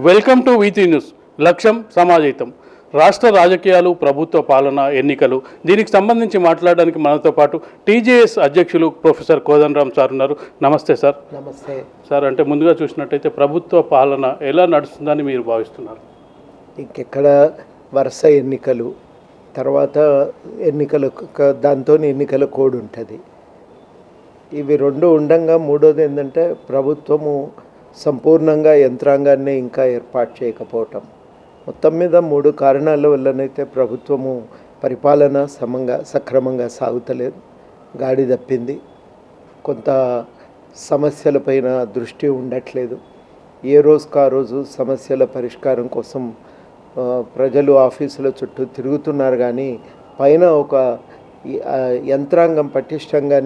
Welcome to వీటీ news. లక్ష్యం సమాజహితం. రాష్ట్ర రాజకీయాలు, ప్రభుత్వ పాలన, ఎన్నికలు, దీనికి సంబంధించి మాట్లాడడానికి మనతో పాటు టీజేఎస్ అధ్యక్షులు ప్రొఫెసర్ కోదండరామ్ సార్ ఉన్నారు. నమస్తే సార్. నమస్తే సార్. అంటే ముందుగా చూసినట్టయితే ప్రభుత్వ పాలన ఎలా నడుస్తుందని మీరు భావిస్తున్నారు? ఇంకెక్కడ వరుస ఎన్నికలు, తర్వాత ఎన్నికలు, దాంతో ఎన్నికల కోడ్ ఉంటుంది. ఇవి రెండు ఉండంగా మూడోది ఏంటంటే ప్రభుత్వము సంపూర్ణంగా యంత్రాంగాన్ని ఇంకా ఏర్పాటు చేయకపోవటం. మొత్తం మీద 3 కారణాల వల్లనైతే ప్రభుత్వము పరిపాలన సక్రమంగా సాగుతలేదు, గాడి తప్పింది. కొంత సమస్యలపైన దృష్టి ఉండట్లేదు. ఏ రోజుకు ఆ రోజు సమస్యల పరిష్కారం కోసం ప్రజలు ఆఫీసుల చుట్టూ తిరుగుతున్నారు, కానీ పైన ఒక యంత్రాంగం పటిష్టంగా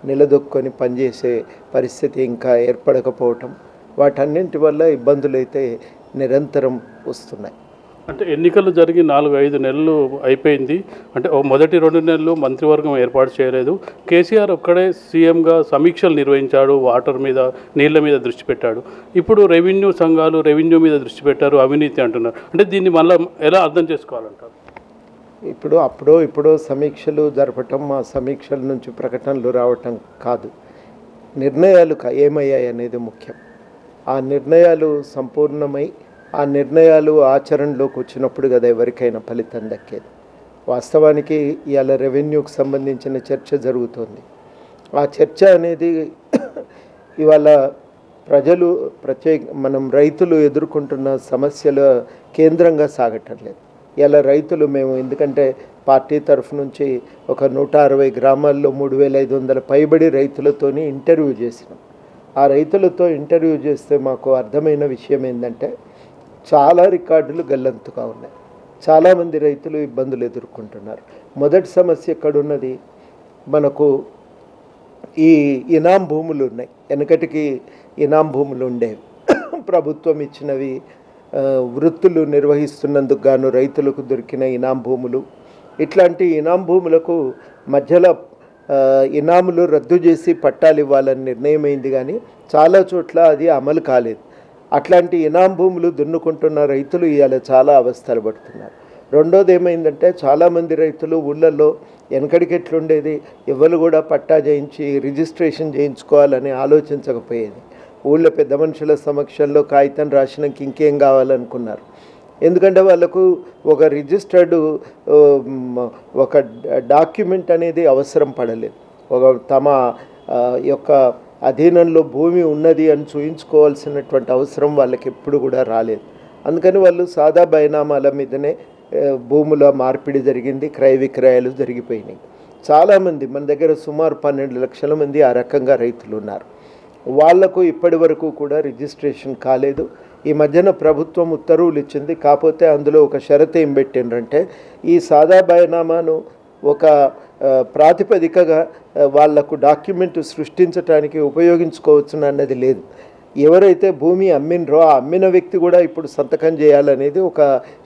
నిలదొక్కొని పనిచేసే పరిస్థితి ఇంకా ఏర్పడకపోవటం, వాటన్నింటి వల్ల ఇబ్బందులు అయితే నిరంతరం వస్తున్నాయి. అంటే ఎన్నికలు జరిగి 4-5 నెలలు అయిపోయింది. అంటే మొదటి 2 నెలలు మంత్రివర్గం ఏర్పాటు చేయలేదు. కేసీఆర్ ఒక్కడే సీఎంగా సమీక్షలు నిర్వహించాడు, వాటర్ మీద, నీళ్ళ మీద దృష్టి పెట్టాడు. ఇప్పుడు రెవెన్యూ సంఘాలు రెవెన్యూ మీద దృష్టి పెట్టారు, అవినీతి అంటున్నారు. అంటే దీన్ని మళ్ళీ ఎలా అర్థం చేసుకోవాలంటారు? ఇప్పుడు సమీక్షలు జరపటం, ఆ సమీక్షల నుంచి ప్రకటనలు రావటం కాదు, నిర్ణయాలు ఏమయ్యాయి అనేది ముఖ్యం. ఆ నిర్ణయాలు సంపూర్ణమై ఆ నిర్ణయాలు ఆచరణలోకి వచ్చినప్పుడు కదా ఎవరికైనా ఫలితం దక్కేది. వాస్తవానికి ఇవాళ రెవెన్యూకి సంబంధించిన చర్చ జరుగుతోంది. ఆ చర్చ అనేది ఇవాళ ప్రజలు మనం రైతులు ఎదుర్కొంటున్న సమస్యల కేంద్రంగా సాగటం లేదు. ఇలా రైతులు ఎందుకంటే పార్టీ తరఫు నుంచి ఒక 160 గ్రామాల్లో 3500 పైబడి రైతులతోని ఇంటర్వ్యూ చేసినాం. ఆ రైతులతో ఇంటర్వ్యూ చేస్తే మాకు అర్థమైన విషయం ఏంటంటే చాలా రికార్డులు గల్లంతుగా ఉన్నాయి. చాలామంది రైతులు ఇబ్బందులు ఎదుర్కొంటున్నారు. మొదటి సమస్య ఎక్కడున్నది? మనకు ఈ ఇనాం భూములు ఉన్నాయి. వెనకటికి ఇనాం భూములు ఉండేవి, ప్రభుత్వం ఇచ్చినవి. వృత్తులు నిర్వహిస్తున్నందుకు గాను రైతులకు దొరికిన ఇనాం భూములు. ఇట్లాంటి ఇనాం భూములకు మధ్యలో ఇనాములు రద్దు చేసి పట్టాలు ఇవ్వాలని నిర్ణయమైంది, కానీ చాలా చోట్ల అది అమలు కాలేదు. అట్లాంటి ఇనాం భూములు దున్నుకుంటున్న రైతులు ఇవాళ చాలా అవస్థలు పడుతున్నారు. రెండోది ఏమైందంటే చాలామంది రైతులు ఊళ్ళల్లో వెనకడికి ఎట్లుండేది, ఎవరు కూడా పట్టా చేయించి రిజిస్ట్రేషన్ చేయించుకోవాలని ఆలోచించకపోయేది. ఊళ్ళో పెద్ద మనుషుల సమక్షంలో కాగితం రాసినాక ఇంకేం కావాలనుకున్నారు. ఎందుకంటే వాళ్ళకు ఒక రిజిస్టర్డ్ ఒక డాక్యుమెంట్ అనేది అవసరం పడలేదు. తమ యొక్క అధీనంలో భూమి ఉన్నది అని చూయించుకోవాల్సినటువంటి అవసరం వాళ్ళకి ఎప్పుడు కూడా రాలేదు. అందుకని వాళ్ళు సాదా బైనామాల మీదనే భూముల మార్పిడి జరిగింది, క్రయ విక్రయాలు జరిగిపోయినాయి. చాలామంది మన దగ్గర సుమారు 12 లక్షల మంది ఆ రకంగా రైతులు ఉన్నారు. వాళ్లకు ఇప్పటి వరకు కూడా రిజిస్ట్రేషన్ కాలేదు. ఈ మధ్యన ప్రభుత్వం ఉత్తర్వులు ఇచ్చింది, కాకపోతే అందులో ఒక షరతు ఏం పెట్టిండ్రంటే ఈ సాదా బైనామాను ఒక ప్రాతిపదికగా వాళ్లకు డాక్యుమెంట్ సృష్టించడానికి ఉపయోగించుకోవచ్చు అన్నది లేదు. ఎవరైతే భూమి అమ్మినరో ఆ అమ్మిన వ్యక్తి కూడా ఇప్పుడు సంతకం చేయాలనేది ఒక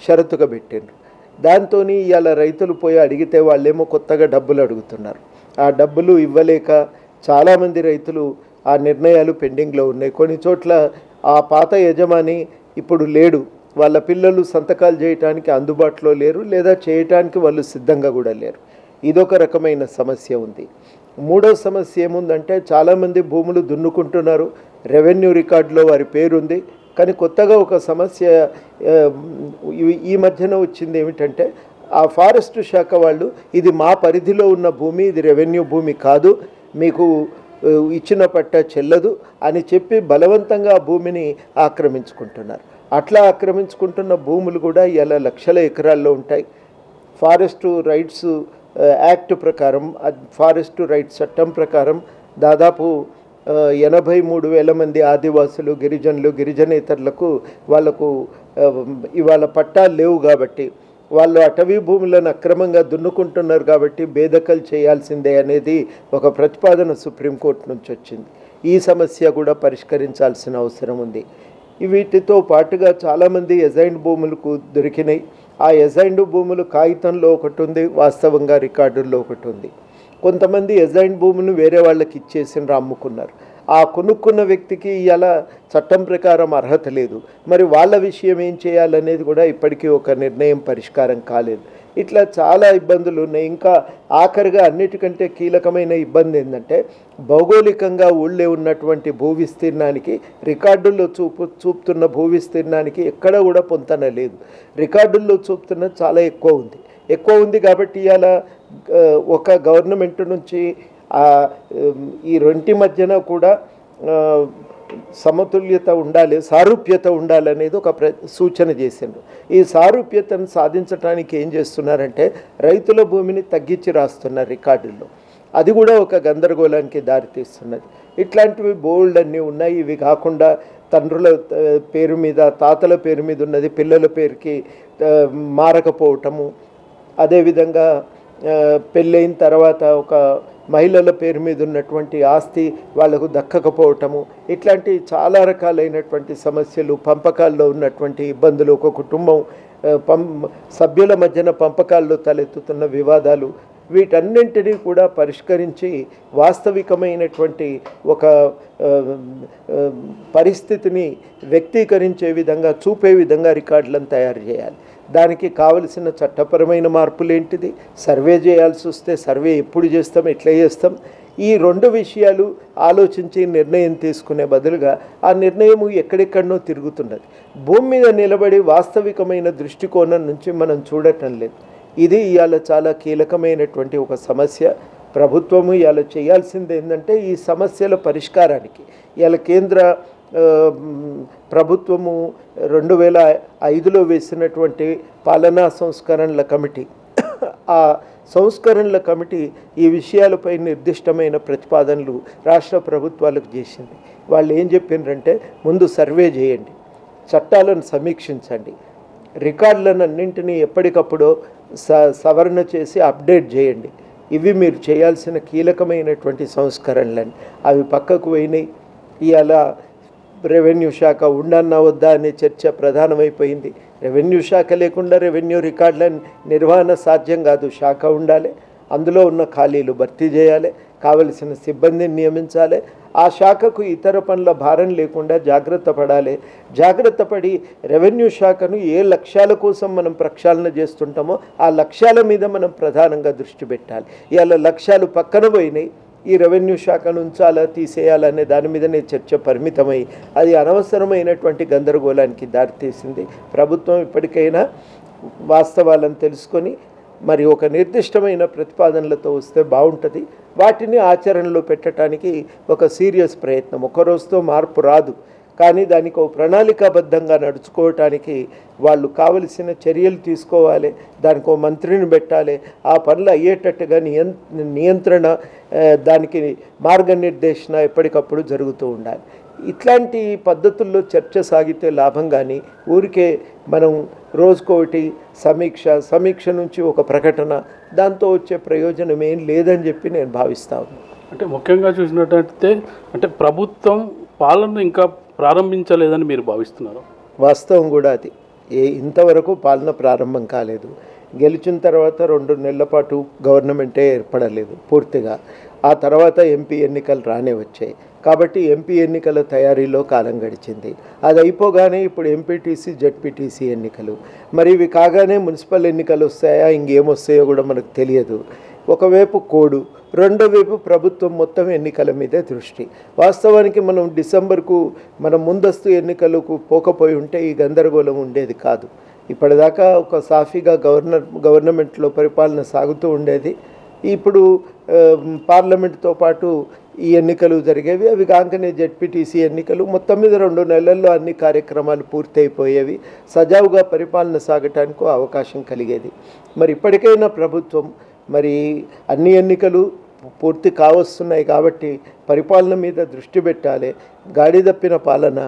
షరతుగా పెట్టిండ్రు. దాంతో ఇవాళ రైతులు పోయి అడిగితే వాళ్ళేమో కొత్తగా డబ్బులు అడుగుతున్నారు. ఆ డబ్బులు ఇవ్వలేక చాలామంది రైతులు ఆ నిర్ణయాలు పెండింగ్లో ఉన్నాయి. కొన్ని చోట్ల ఆ పాత యజమాని ఇప్పుడు లేడు, వాళ్ళ పిల్లలు సంతకాలు చేయటానికి అందుబాటులో లేరు, లేదా చేయటానికి వాళ్ళు సిద్ధంగా కూడా లేరు. ఇదొక రకమైన సమస్య ఉంది. మూడో సమస్య ఏముందంటే చాలామంది భూములు దున్నుకుంటున్నారు, రెవెన్యూ రికార్డులో వారి పేరుంది, కానీ కొత్తగా ఒక సమస్య ఈ మధ్యన వచ్చింది. ఏమిటంటే ఆ ఫారెస్ట్ శాఖ వాళ్ళు ఇది మా పరిధిలో ఉన్న భూమి, ఇది రెవెన్యూ భూమి కాదు, మీకు ఇచ్చిన పట్ట చెల్లదు అని చెప్పి బలవంతంగా ఆ భూమిని ఆక్రమించుకుంటున్నారు. అట్లా ఆక్రమించుకుంటున్న భూములు కూడా ఇలా లక్షల ఎకరాల్లో ఉంటాయి. ఫారెస్ట్ రైట్స్ యాక్ట్ ప్రకారం, ఫారెస్ట్ రైట్స్ చట్టం ప్రకారం దాదాపు 83,000 మంది ఆదివాసులు, గిరిజనులు, గిరిజనేతరులకు వాళ్లకు ఇవాళ పట్టాలు లేవు. కాబట్టి వాళ్ళు అటవీ భూములను అక్రమంగా దున్నుకుంటున్నారు, కాబట్టి బేదఖలు చేయాల్సిందే అనేది ఒక ప్రతిపాదన సుప్రీంకోర్టు నుంచి వచ్చింది. ఈ సమస్య కూడా పరిష్కరించాల్సిన అవసరం ఉంది. వీటితో పాటుగా చాలామంది ఎజైన్డ్ భూములకు దొరికినాయి. ఆ ఎజైన్డ్ భూములు కాగితంలో ఒకటి ఉంది, వాస్తవంగా రికార్డుల్లో ఒకటి ఉంది. కొంతమంది ఎజైన్డ్ భూములను వేరే వాళ్ళకి ఇచ్చేసి అమ్ముకున్నారు. ఆ కొనుక్కున్న వ్యక్తికి ఇలా చట్టం ప్రకారం అర్హత లేదు. మరి వాళ్ళ విషయం ఏం చేయాలనేది కూడా ఇప్పటికీ ఒక నిర్ణయం పరిష్కారం కాలేదు. ఇట్లా చాలా ఇబ్బందులు ఉన్నాయి. ఇంకా ఆఖరిగా అన్నిటికంటే కీలకమైన ఇబ్బంది ఏంటంటే భౌగోళికంగా ఊళ్ళే ఉన్నటువంటి భూ విస్తీర్ణానికి రికార్డుల్లో చూపుతున్న భూ విస్తీర్ణానికి ఎక్కడ కూడా పొంతన లేదు. రికార్డుల్లో చూపుతున్నది చాలా ఎక్కువ ఉంది కాబట్టి ఇవాళ ఒక గవర్నమెంట్ నుంచి ఈ రెంటి మధ్యన కూడా సమతుల్యత ఉండాలి, సారూప్యత ఉండాలనేది ఒక సూచన చేసిండ్రు. ఈ సారూప్యతను సాధించడానికి ఏం చేస్తున్నారంటే రైతుల భూమిని తగ్గించి రాస్తున్నారు రికార్డుల్లో. అది కూడా ఒక గందరగోళానికి దారితీస్తున్నది. ఇట్లాంటివి బోల్డ్ అన్నీ ఉన్నాయి. ఇవి కాకుండా తండ్రుల పేరు మీద తాతల పేరు మీద ఉన్నది పిల్లల పేరుకి మారకపోవటము, అదేవిధంగా పెళ్ళైన తర్వాత ఒక మహిళల పేరు మీద ఉన్నటువంటి ఆస్తి వాళ్లకు దక్కకపోవటము, ఇట్లాంటి చాలా రకాలైనటువంటి సమస్యలు, పంపకాల్లో ఉన్నటువంటి ఇబ్బందులు, ఒక కుటుంబం సభ్యుల మధ్యన పంపకాల్లో తలెత్తుతున్న వివాదాలు, వీటన్నింటినీ కూడా పరిష్కరించి వాస్తవికమైనటువంటి ఒక పరిస్థితిని వ్యక్తీకరించే విధంగా చూపే విధంగా రికార్డులను తయారు చేయాలి. దానికి కావలసిన చట్టపరమైన మార్పులు ఏంటిది, సర్వే చేయాల్సి వస్తే సర్వే ఎప్పుడు చేస్తాం, ఎట్లా చేస్తాం, ఈ రెండు విషయాలు ఆలోచించి నిర్ణయం తీసుకునే బదులుగా ఆ నిర్ణయము ఎక్కడెక్కడనో తిరుగుతున్నది. భూమి మీద నిలబడి వాస్తవికమైన దృష్టికోణం నుంచి మనం చూడటం లేదు. ఇది ఇవాళ చాలా కీలకమైనటువంటి ఒక సమస్య. ప్రభుత్వము ఇవాళ చేయాల్సింది ఏంటంటే ఈ సమస్యల పరిష్కారానికి ఇవాళ కేంద్ర ప్రభుత్వము 2005లో వేసినటువంటి పాలనా సంస్కరణల కమిటీ, ఆ సంస్కరణల కమిటీ ఈ విషయాలపై నిర్దిష్టమైన ప్రతిపాదనలు రాష్ట్ర ప్రభుత్వాలకు చేసింది. వాళ్ళు ఏం చెప్పిండ్రంటే ముందు సర్వే చేయండి, చట్టాలను సమీక్షించండి, రికార్డులను అన్నింటినీ ఎప్పటికప్పుడు సవరణ చేసి అప్డేట్ చేయండి. ఇవి మీరు చేయాల్సిన కీలకమైనటువంటి సంస్కరణలని. అవి పక్కకు పోయినాయి. ఇవాళ రెవెన్యూ శాఖ ఉండన్నా వద్దా అనే చర్చ ప్రధానమైపోయింది. రెవెన్యూ శాఖ లేకుండా రెవెన్యూ రికార్డుల నిర్వహణ సాధ్యం కాదు. శాఖ ఉండాలి, అందులో ఉన్న ఖాళీలు భర్తీ చేయాలి, కావలసిన సిబ్బందిని నియమించాలి, ఆ శాఖకు ఇతర పనుల భారం లేకుండా జాగ్రత్త పడాలి. జాగ్రత్త పడి రెవెన్యూ శాఖను ఏ లక్ష్యాల కోసం మనం ప్రక్షాళన చేస్తుంటామో ఆ లక్ష్యాల మీద మనం ప్రధానంగా దృష్టి పెట్టాలి. ఇవాళ లక్ష్యాలు పక్కన పోయినాయి, ఈ రెవెన్యూ శాఖను ఉంచాలా తీసేయాలనే దాని మీదనే చర్చ పరిమితమై అది అనవసరమైనటువంటి గందరగోళానికి దారితీసింది. ప్రభుత్వం ఇప్పటికైనా వాస్తవాలను తెలుసుకొని మరి ఒక నిర్దిష్టమైన ప్రతిపాదనలతో వస్తే బాగుంటుంది. వాటిని ఆచరణలో పెట్టడానికి ఒక సీరియస్ ప్రయత్నం. ఒక రోజుతో మార్పు రాదు, కానీ దానికి ఒక ప్రణాళికాబద్ధంగా నడుచుకోవటానికి వాళ్ళు కావలసిన చర్యలు తీసుకోవాలి. దానికి ఒక మంత్రిని పెట్టాలి, ఆ పనులు అయ్యేటట్టుగా నియంత్రణ, దానికి మార్గనిర్దేశన ఎప్పటికప్పుడు జరుగుతూ ఉండాలి. ఇట్లాంటి పద్ధతుల్లో చర్చ సాగితే లాభం, కానీ ఊరికే మనం రోజుకోటి సమీక్ష నుంచి ఒక ప్రకటన, దాంతో వచ్చే ప్రయోజనం ఏం లేదని చెప్పి నేను భావిస్తాను. అంటే ముఖ్యంగా చూసినట్టయితే అంటే ప్రభుత్వం పాలన ఇంకా ప్రారంభించలేదని మీరు భావిస్తున్నారు? వాస్తవం కూడా అది. ఇంతవరకు పాలన ప్రారంభం కాలేదు. గెలిచిన తర్వాత 2 నెలల పాటు గవర్నమెంటే ఏర్పడలేదు పూర్తిగా. ఆ తర్వాత ఎంపీ ఎన్నికలు రానే వచ్చాయి. కాబట్టి ఎంపీ ఎన్నికల తయారీలో కాలం గడిచింది. అది అయిపోగానే ఇప్పుడు ఎంపీటీసీ జెడ్పీటీసీ ఎన్నికలు, మరి ఇవి కాగానే మున్సిపల్ ఎన్నికలు వస్తాయా, ఇంకేమొస్తాయో కూడా మనకు తెలియదు. ఒకవైపు కోడు, రెండో వైపు ప్రభుత్వం మొత్తం ఎన్నికల మీదే దృష్టి. వాస్తవానికి మనం డిసెంబర్కు మనం ముందస్తు ఎన్నికలకు పోకపోయి ఉంటే ఈ గందరగోళం ఉండేది కాదు. ఇప్పటిదాకా ఒక సాఫీగా గవర్నమెంట్లో పరిపాలన సాగుతూ ఉండేది. ఇప్పుడు పార్లమెంటుతో పాటు ఈ ఎన్నికలు జరిగేవి. అవి కాకనే జెడ్పీటీసీ ఎన్నికలు. మొత్తం మీద 2 నెలల్లో అన్ని కార్యక్రమాలు పూర్తయిపోయేవి. సజావుగా పరిపాలన సాగటానికి అవకాశం కలిగేది. మరి ఇప్పటికైనా ప్రభుత్వం మరి అన్ని ఎన్నికలు పూర్తి కావస్తున్నాయి కాబట్టి పరిపాలన మీద దృష్టి పెట్టాలి. గాడి తప్పిన పాలన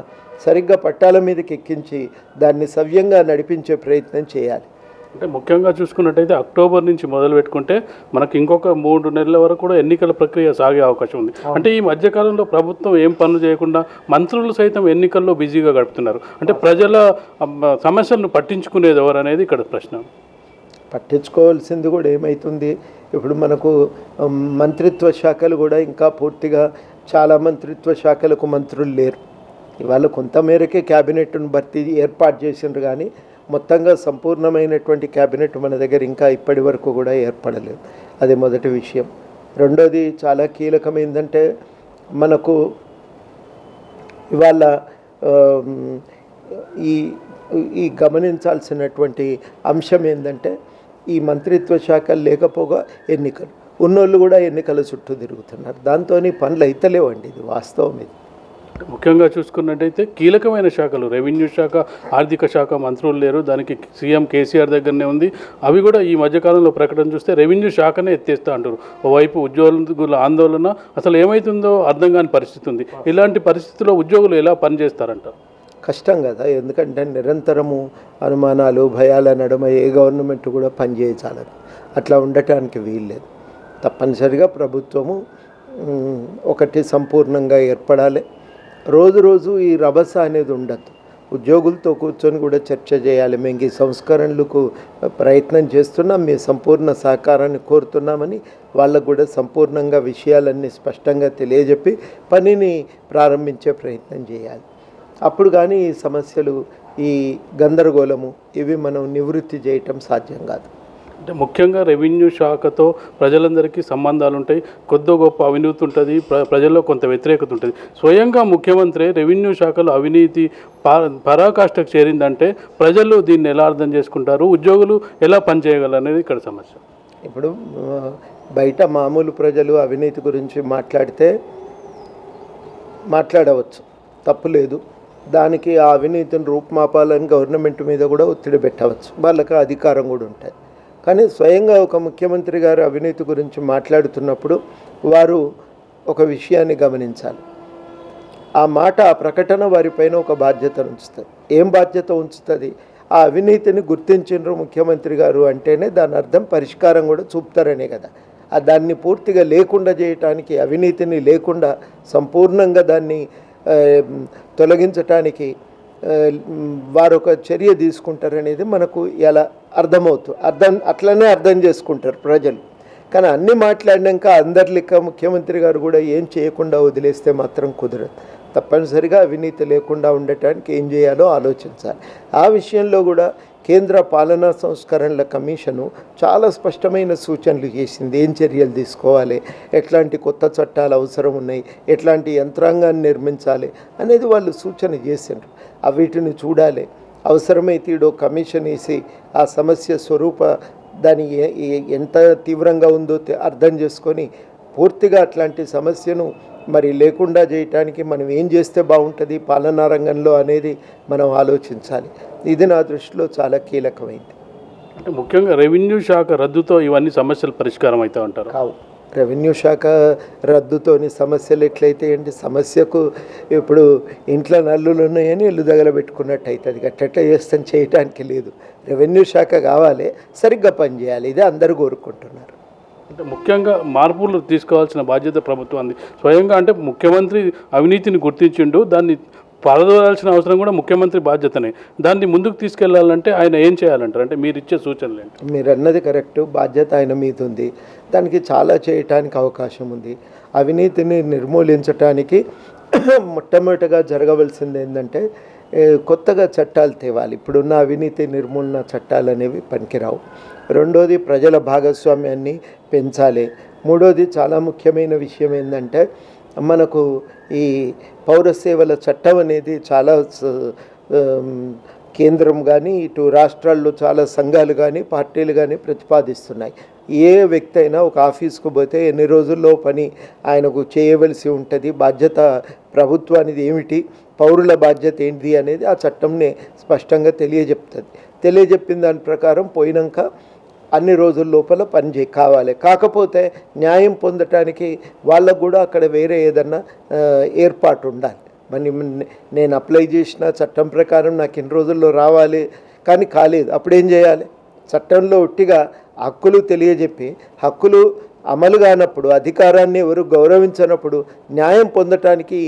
సరిగ్గా పట్టాల మీదకి ఎక్కించి దాన్ని సవ్యంగా నడిపించే ప్రయత్నం చేయాలి. అంటే ముఖ్యంగా చూసుకున్నట్టయితే అక్టోబర్ నుంచి మొదలు పెట్టుకుంటే మనకి ఇంకొక 3 నెలల వరకు కూడా ఎన్నికల ప్రక్రియ సాగే అవకాశం ఉంది. అంటే ఈ మధ్యకాలంలో ప్రభుత్వం ఏం పనులు చేయకుండా మంత్రులు సైతం ఎన్నికల్లో బిజీగా గడుపుతున్నారు. అంటే ప్రజల సమస్యలను పట్టించుకునేది ఎవరు అనేది ఇక్కడ ప్రశ్న. పట్టించుకోవాల్సింది కూడా ఏమవుతుంది, ఇప్పుడు మనకు మంత్రిత్వ శాఖలు కూడా ఇంకా పూర్తిగా చాలా మంత్రిత్వ శాఖలకు మంత్రులు లేరు. ఇవాళ కొంతమేరకే క్యాబినెట్ను భర్తీ ఏర్పాటు చేసిండ్రు, కానీ మొత్తంగా సంపూర్ణమైనటువంటి క్యాబినెట్ మన దగ్గర ఇంకా ఇప్పటి వరకు కూడా ఏర్పడలేదు. అది మొదటి విషయం. రెండోది చాలా కీలకం ఏంటంటే, మనకు ఇవాళ ఈ గమనించాల్సినటువంటి అంశం ఏంటంటే, ఈ మంత్రిత్వ శాఖలు లేకపోగా ఎన్నికలు ఉన్నోళ్ళు కూడా ఎన్నికల చుట్టూ తిరుగుతున్నారు. దాంతో పనులు అయితలేవండి, ఇది వాస్తవం. ఇది ముఖ్యంగా చూసుకున్నట్టయితే కీలకమైన శాఖలు రెవెన్యూ శాఖ, ఆర్థిక శాఖ మంత్రులు లేరు. దానికి సీఎం కేసీఆర్ దగ్గరనే ఉంది. అవి కూడా ఈ మధ్యకాలంలో ప్రకటన చూస్తే రెవెన్యూ శాఖనే ఎత్తేస్తా అంటారు. ఓవైపు ఉద్యోగుల ఆందోళన, అసలు ఏమవుతుందో అర్థం కాని పరిస్థితి ఉంది. ఇలాంటి పరిస్థితుల్లో ఉద్యోగులు ఎలా పనిచేస్తారంటారు? కష్టం కదా, ఎందుకంటే నిరంతరము అనుమానాలు, భయాల నడుమ ఏ గవర్నమెంట్ కూడా పనిచేయచాలదు. అట్లా ఉండటానికి వీల్లేదు. తప్పనిసరిగా ప్రభుత్వము ఒకటి సంపూర్ణంగా ఏర్పడాలి. రోజు రోజు ఈ రభస అనేది ఉండద్దు. ఉద్యోగులతో కూర్చొని కూడా చర్చ చేయాలి. మేము ఈ సంస్కరణలకు ప్రయత్నం చేస్తున్నాం, మీ సంపూర్ణ సహకారాన్ని కోరుతున్నామని వాళ్ళకు కూడా సంపూర్ణంగా విషయాలన్నీ స్పష్టంగా తెలియజెప్పి పనిని ప్రారంభించే ప్రయత్నం చేయాలి. అప్పుడు కానీ ఈ సమస్యలు, ఈ గందరగోళము ఇవి మనం నివృత్తి చేయటం సాధ్యం కాదు. అంటే ముఖ్యంగా రెవెన్యూ శాఖతో ప్రజలందరికీ సంబంధాలు ఉంటాయి, కొద్ది గొప్ప అవినీతి ఉంటుంది, ప్రజల్లో కొంత వ్యతిరేకత ఉంటుంది. స్వయంగా ముఖ్యమంత్రి రెవెన్యూ శాఖలో అవినీతి పరాకాష్ఠకు చేరిందంటే ప్రజలు దీన్ని ఎలా అర్థం చేసుకుంటారు, ఉద్యోగులు ఎలా పనిచేయగలరు అనేది ఇక్కడ సమస్య. ఇప్పుడు బయట మామూలు ప్రజలు అవినీతి గురించి మాట్లాడవచ్చు, తప్పులేదు. దానికి ఆ అవినీతిని రూపుమాపాలని గవర్నమెంట్ మీద కూడా ఒత్తిడి పెట్టవచ్చు, వాళ్ళకి అధికారం కూడా ఉంటుంది. కానీ స్వయంగా ఒక ముఖ్యమంత్రి గారు అవినీతి గురించి మాట్లాడుతున్నప్పుడు వారు ఒక విషయాన్ని గమనించాలి. ఆ మాట, ఆ ప్రకటన వారిపైన ఒక బాధ్యతను ఉంచుతుంది. ఏం బాధ్యత ఉంచుతుంది? ఆ అవినీతిని గుర్తించిండ్రు ముఖ్యమంత్రి గారు అంటేనే దాని అర్థం పరిష్కారం కూడా చూపుతారనే కదా. దాన్ని పూర్తిగా లేకుండా చేయటానికి, అవినీతిని లేకుండా సంపూర్ణంగా దాన్ని తొలగించటానికి వారు ఒక చర్య తీసుకుంటారనేది మనకు ఎలా అట్లనే అర్థం చేసుకుంటారు ప్రజలు. కానీ అన్నీ మాట్లాడినాక అందరి లెక్క ముఖ్యమంత్రి గారు కూడా ఏం చేయకుండా వదిలేస్తే మాత్రం కుదరదు. తప్పనిసరిగా అవినీతి లేకుండా ఉండటానికి ఏం చేయాలో ఆలోచించాలి. ఆ విషయంలో కూడా కేంద్ర పాలనా సంస్కరణల కమిషను చాలా స్పష్టమైన సూచనలు చేసింది. ఏం చర్యలు తీసుకోవాలి, ఎట్లాంటి కొత్త చట్టాలు అవసరం ఉన్నాయి, ఎట్లాంటి యంత్రాంగాన్ని నిర్మించాలి అనేది వాళ్ళు సూచన చేసిండ్రు. వీటిని చూడాలి. అవసరమైతే ఈడో కమిషన్ వేసి ఆ సమస్య స్వరూప దాని ఎంత తీవ్రంగా ఉందో అర్థం చేసుకొని పూర్తిగా అట్లాంటి సమస్యను మరి లేకుండా చేయటానికి మనం ఏం చేస్తే బాగుంటుంది పాలనా రంగంలో అనేది మనం ఆలోచించాలి. ఇది నా దృష్టిలో చాలా కీలకమైంది. అంటే ముఖ్యంగా రెవెన్యూ శాఖ రద్దుతో ఇవన్నీ సమస్యలు పరిష్కారం అవుతా ఉంటారు. కావు, రెవెన్యూ శాఖ రద్దుతోని సమస్యలు ఎట్లయితే అండి, సమస్యకు ఇప్పుడు ఇంట్లో నల్లులు ఉన్నాయని ఇల్లు తగలబెట్టుకున్నట్టు అవుతుంది. గట్టట్లా చేస్తాం, చేయటానికి లేదు. రెవెన్యూ శాఖ కావాలి, సరిగ్గా పనిచేయాలి. ఇదే అందరూ కోరుకుంటున్నారు. అంటే ముఖ్యంగా మార్పులు తీసుకోవాల్సిన బాధ్యత ప్రభుత్వాన్ని స్వయంగా. అంటే ముఖ్యమంత్రి అవినీతిని గుర్తించిండు, దాన్ని పారదోలాల్సిన అవసరం కూడా ముఖ్యమంత్రి బాధ్యతనే. దాన్ని ముందుకు తీసుకెళ్లాలంటే ఆయన ఏం చేయాలంటారు? అంటే మీరు ఇచ్చే సూచనలు ఏంటి? మీరు అన్నది కరెక్ట్, బాధ్యత ఆయన మీద ఉంది. దానికి చాలా చేయటానికి అవకాశం ఉంది. అవినీతిని నిర్మూలించటానికి మొట్టమొదటిగా జరగవలసింది ఏంటంటే కొత్తగా చట్టాలు తేవాలి. ఇప్పుడున్న అవినీతి నిర్మూలన చట్టాలు అనేవి పనికిరావు. రెండోది ప్రజల భాగస్వామ్యాన్ని పెంచాలి. మూడోది చాలా ముఖ్యమైన విషయం ఏంటంటే మనకు ఈ పౌర సేవల చట్టం అనేది చాలా కేంద్రం కానీ ఇటు రాష్ట్రాల్లో చాలా సంఘాలు కానీ పార్టీలు కానీ ప్రతిపాదిస్తున్నాయి. ఏ వ్యక్తి అయినా ఒక ఆఫీస్కు పోతే ఎన్ని రోజుల్లో పని ఆయనకు చేయవలసి ఉంటుంది, బాధ్యత ప్రభుత్వానికి ఏమిటి, పౌరుల బాధ్యత ఏంటి అనేది ఆ చట్టంనే స్పష్టంగా తెలియజెప్తుంది. తెలియజెప్పిన దాని ప్రకారం పోయినాక అన్ని రోజుల లోపల పని కావాలి. కాకపోతే న్యాయం పొందటానికి వాళ్ళకు కూడా అక్కడ వేరే ఏదన్నా ఏర్పాటు ఉండాలి. మరి నేను అప్లై చేసిన చట్టం ప్రకారం నాకు ఇన్ని రోజుల్లో రావాలి కానీ కాలేదు, అప్పుడేం చేయాలి? చట్టంలో ఒట్టిగా హక్కులు తెలియజెప్పి హక్కులు అమలు కానప్పుడు, అధికారాన్ని ఎవరు గౌరవించినప్పుడు న్యాయం పొందటానికి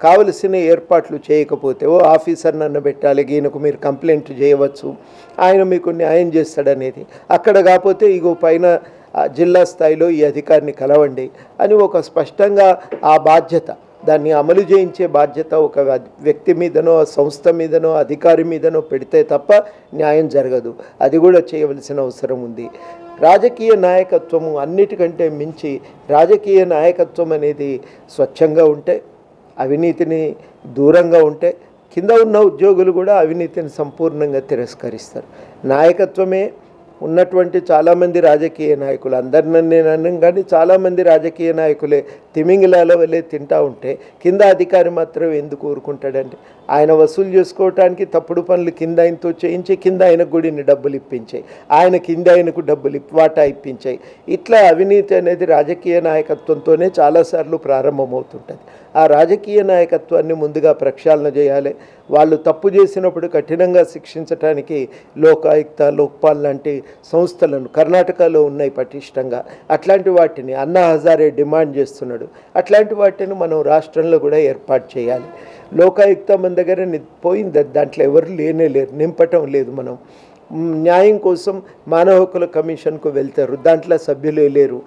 కావలసిన ఏర్పాట్లు చేయకపోతే ఓ ఆఫీసర్ నన్ను పెట్టాలి, ఈయనకు మీరు కంప్లైంట్ చేయవచ్చు, ఆయన మీకు న్యాయం చేస్తాడనేది. అక్కడ కాకపోతే ఇగో పైన జిల్లా స్థాయిలో ఈ అధికారిని కలవండి అని ఒక స్పష్టంగా ఆ బాధ్యత, దాన్ని అమలు చేయించే బాధ్యత ఒక వ్యక్తి మీదనో సంస్థ మీదనో అధికారి మీదనో పెడితే తప్ప న్యాయం జరగదు. అది కూడా చేయవలసిన అవసరం ఉంది. రాజకీయ నాయకత్వము అన్నిటికంటే మించి రాజకీయ నాయకత్వం అనేది స్వచ్ఛంగా ఉంటే, అవినీతిని దూరంగా ఉంటే కింద ఉన్న ఉద్యోగులు కూడా అవినీతిని సంపూర్ణంగా తిరస్కరిస్తారు. నాయకత్వమే ఉన్నటువంటి చాలామంది రాజకీయ నాయకులు, అందరిని నేను అన్నాను కానీ చాలామంది రాజకీయ నాయకులే తిమింగిలాల వల్లే తింటూ ఉంటే కింద అధికారి మాత్రం ఎందుకు ఊరుకుంటాడండి? ఆయన వసూలు చేసుకోవటానికి తప్పుడు పనులు కింద ఆయనతో చేయించి కింద ఆయనకు గుడిని డబ్బులు ఇప్పించాయి, ఆయన కింద ఆయనకు డబ్బులు వాటా ఇప్పించాయి. ఇట్లా అవినీతి అనేది రాజకీయ నాయకత్వంతోనే చాలాసార్లు ప్రారంభమవుతుంటుంది. ఆ రాజకీయ నాయకత్వాన్ని ముందుగా ప్రక్షాళన చేయాలి. వాళ్ళు తప్పు చేసినప్పుడు కఠినంగా శిక్షించడానికి లోకాయుక్త, లోక్పాల్ లాంటి సంస్థలను కర్ణాటకలో ఉన్నాయి పటిష్టంగా. అట్లాంటి వాటిని అన్నా హజారే డిమాండ్ చేస్తున్నాడు. అట్లాంటి వాటిని మనం రాష్ట్రంలో కూడా ఏర్పాటు చేయాలి. లోకాయుక్త మన దగ్గర పోయింది, దాంట్లో ఎవరు లేరు, నింపటం లేదు. మనం న్యాయం కోసం మానవ హక్కుల కమిషన్కు వెళ్తారు, దాంట్లో సభ్యులే లేరు.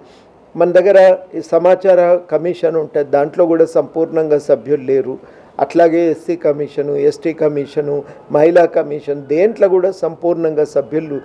మన దగ్గర ఈ సమాచార కమిషన్ ఉంటుంది, దాంట్లో కూడా సంపూర్ణంగా సభ్యులు లేరు. అట్లాగే ఎస్సీ కమిషను, ఎస్టీ కమిషను, మహిళా కమిషన్, దేంట్లో కూడా సంపూర్ణంగా సభ్యులు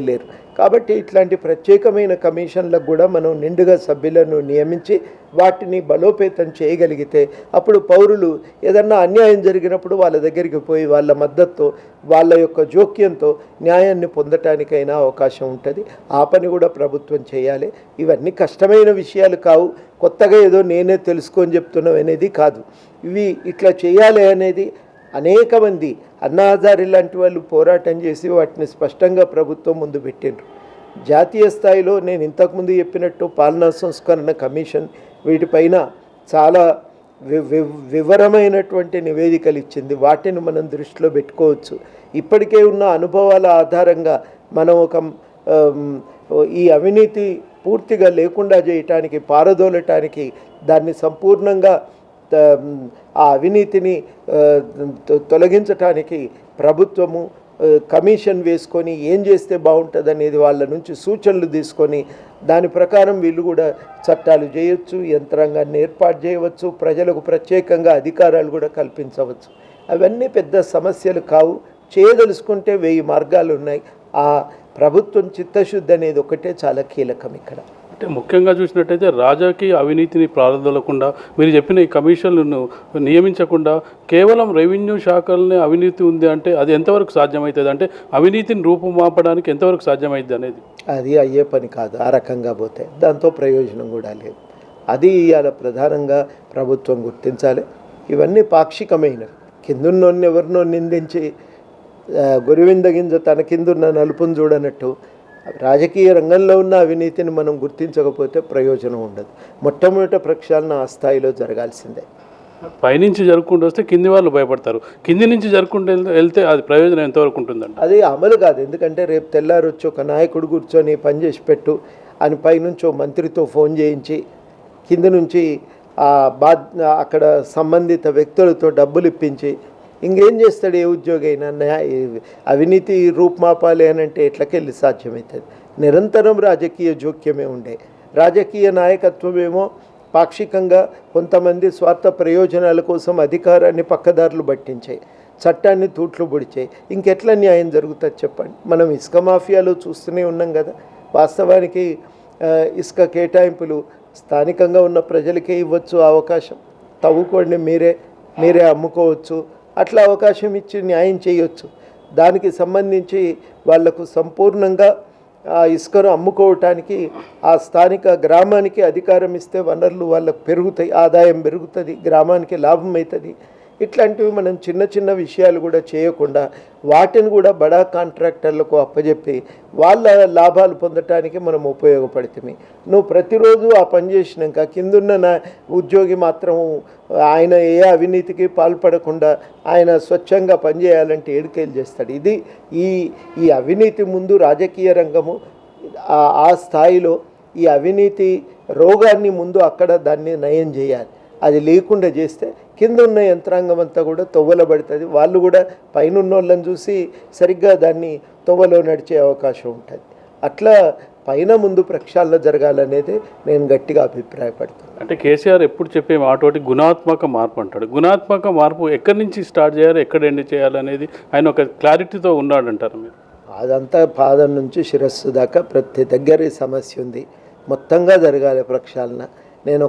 లేరు. కాబట్టి ఇట్లాంటి ప్రత్యేకమైన కమిషన్లకు కూడా మనం నిండుగా సభ్యులను నియమించి వాటిని బలోపేతం చేయగలిగితే అప్పుడు పౌరులు ఏదన్నా అన్యాయం జరిగినప్పుడు వాళ్ళ దగ్గరికి పోయి వాళ్ళ మద్దతుతో, వాళ్ళ యొక్క జోక్యంతో న్యాయాన్ని పొందటానికైనా అవకాశం ఉంటుంది. ఆ పని కూడా ప్రభుత్వం చేయాలి. ఇవన్నీ కష్టమైన విషయాలు కావు, కొత్తగా ఏదో నేనే తెలుసుకొని చెప్తున్నాం అనేది కాదు. ఇవి ఇట్లా చేయాలి అనేది అనేక మంది అన్నా హజారే లాంటి వాళ్ళు పోరాటం చేసి వాటిని స్పష్టంగా ప్రభుత్వం ముందు పెట్టిండ్రు. జాతీయ స్థాయిలో నేను ఇంతకుముందు చెప్పినట్టు పాలనా సంస్కరణ కమిషన్ వీటిపైన చాలా వివరమైనటువంటి నివేదికలు ఇచ్చింది. వాటిని మనం దృష్టిలో పెట్టుకోవచ్చు. ఇప్పటికే ఉన్న అనుభవాల ఆధారంగా మనం ఈ అవినీతి పూర్తిగా లేకుండా చేయటానికి, పారదోలటానికి, దాన్ని సంపూర్ణంగా ఆ అవినీతిని తొలగించటానికి ప్రభుత్వము కమిషన్ వేసుకొని ఏం చేస్తే బాగుంటుంది అనేది వాళ్ళ నుంచి సూచనలు తీసుకొని దాని ప్రకారం వీళ్ళు కూడా చట్టాలు చేయొచ్చు, యంత్రాంగాన్ని ఏర్పాటు చేయవచ్చు, ప్రజలకు ప్రత్యేకంగా అధికారాలు కూడా కల్పించవచ్చు. అవన్నీ పెద్ద సమస్యలు కావు. చేయదలుచుకుంటే 1000 మార్గాలు ఉన్నాయి. ఆ ప్రభుత్వం చిత్తశుద్ధి అనేది ఒకటే చాలా కీలకం ఇక్కడ. అంటే ముఖ్యంగా చూసినట్టయితే రాజకీయ అవినీతిని ప్రారంభించకుండా మీరు చెప్పిన ఈ కమిషన్లను నియమించకుండా కేవలం రెవెన్యూ శాఖలనే అవినీతి ఉంది అంటే అది ఎంతవరకు సాధ్యమవుతుంది? అంటే అవినీతిని రూపుమాపడానికి ఎంతవరకు సాధ్యమవుతుంది అనేది అది అయ్యే పని కాదు. ఆ రకంగా పోతే దాంతో ప్రయోజనం కూడా లేదు. అది ఇవాళ ప్రధానంగా ప్రభుత్వం గుర్తించాలి. ఇవన్నీ పాక్షికమైనవి. కిందున్నోన్ని ఎవరినో నిందించి గురివింద గింజ తన కిందున్న నలుపును చూడనట్టు రాజకీయ రంగంలో ఉన్న అవినీతిని మనం గుర్తించకపోతే ప్రయోజనం ఉండదు. మొట్టమొదట ప్రక్షాళన ఆ స్థాయిలో జరగాల్సిందే. పైనుంచి జరుపుకుంటూ వస్తే కింది వాళ్ళు భయపడతారు, కింది నుంచి జరుపుకుంటూ వెళ్తే అది ప్రయోజనం ఎంతవరకు ఉంటుందండి? అది అమలు కాదు. ఎందుకంటే రేపు తెల్లారు వచ్చి ఒక నాయకుడు కూర్చొని పని చేసి పెట్టు అని పైనుంచి మంత్రితో ఫోన్ చేయించి కింది నుంచి అక్కడ సంబంధిత వ్యక్తులతో డబ్బులు ఇప్పించి ఇంకేం చేస్తాడు ఏ ఉద్యోగి అయినా? అవినీతి రూపుమాపాలి అని అంటే ఎట్లకెళ్ళి సాధ్యమవుతుంది? నిరంతరం రాజకీయ జోక్యమే ఉండే. రాజకీయ నాయకత్వమేమో పాక్షికంగా కొంతమంది స్వార్థ ప్రయోజనాల కోసం అధికారాన్ని పక్కదారులు పట్టించాయి, చట్టాన్ని తూట్లు పొడిచాయి. ఇంకెట్లా న్యాయం జరుగుతుంది చెప్పండి? మనం ఇసుక మాఫియాలో చూస్తూనే ఉన్నాం కదా. వాస్తవానికి ఇసుక కేటాయింపులు స్థానికంగా ఉన్న ప్రజలకే ఇవ్వచ్చు అవకాశం. తవ్వుకోండి, మీరే అమ్ముకోవచ్చు, అట్లా అవకాశం ఇచ్చి న్యాయం చేయొచ్చు. దానికి సంబంధించి వాళ్లకు సంపూర్ణంగా ఆ ఇసుకను అమ్ముకోవటానికి ఆ స్థానిక గ్రామానికి అధికారం ఇస్తే వనరులు వాళ్ళకు పెరుగుతాయి, ఆదాయం పెరుగుతుంది, గ్రామానికి లాభం అవుతుంది. ఇట్లాంటివి మనం చిన్న చిన్న విషయాలు కూడా చేయకుండా వాటిని కూడా బడా కాంట్రాక్టర్లకు అప్పచెప్పి వాళ్ళ లాభాలు పొందటానికి మనం ఉపయోగపడుతుంది. నువ్వు ప్రతిరోజు ఆ పని చేసినాక కిందున్న ఉద్యోగి మాత్రం ఆయన ఏ అవినీతికి పాల్పడకుండా ఆయన స్వచ్ఛంగా పనిచేయాలంటే ఏడుకేలు చేస్తాడు. ఇది ఈ అవినీతి ముందు రాజకీయ రంగము ఆ స్థాయిలో ఈ అవినీతి రోగాన్ని ముందు అక్కడ దాన్ని నయం చేయాలి. అది లేకుండా చేస్తే కింద ఉన్న యంత్రాంగం అంతా కూడా తొవ్వలబడుతుంది. వాళ్ళు కూడా పైన ఉన్న వాళ్ళని చూసి సరిగ్గా దాన్ని తొవ్వలో నడిచే అవకాశం ఉంటుంది. అట్లా పైన ముందు ప్రక్షాళన జరగాలనేది నేను గట్టిగా అభిప్రాయపడుతున్నాను. అంటే కేసీఆర్ ఎప్పుడు చెప్పే మాట ఒకటి గుణాత్మక మార్పు అంటాడు. గుణాత్మక మార్పు ఎక్కడి నుంచి స్టార్ట్ చేయాలి, ఎక్కడ ఎండ్ చేయాలనేది ఆయన ఒక క్లారిటీతో ఉన్నాడంటారు మీరు? అదంతా పాదం నుంచి శిరస్సు దాకా ప్రతి దగ్గర ఈ సమస్య ఉంది. మొత్తంగా జరగాలి ప్రక్షాళన. నేను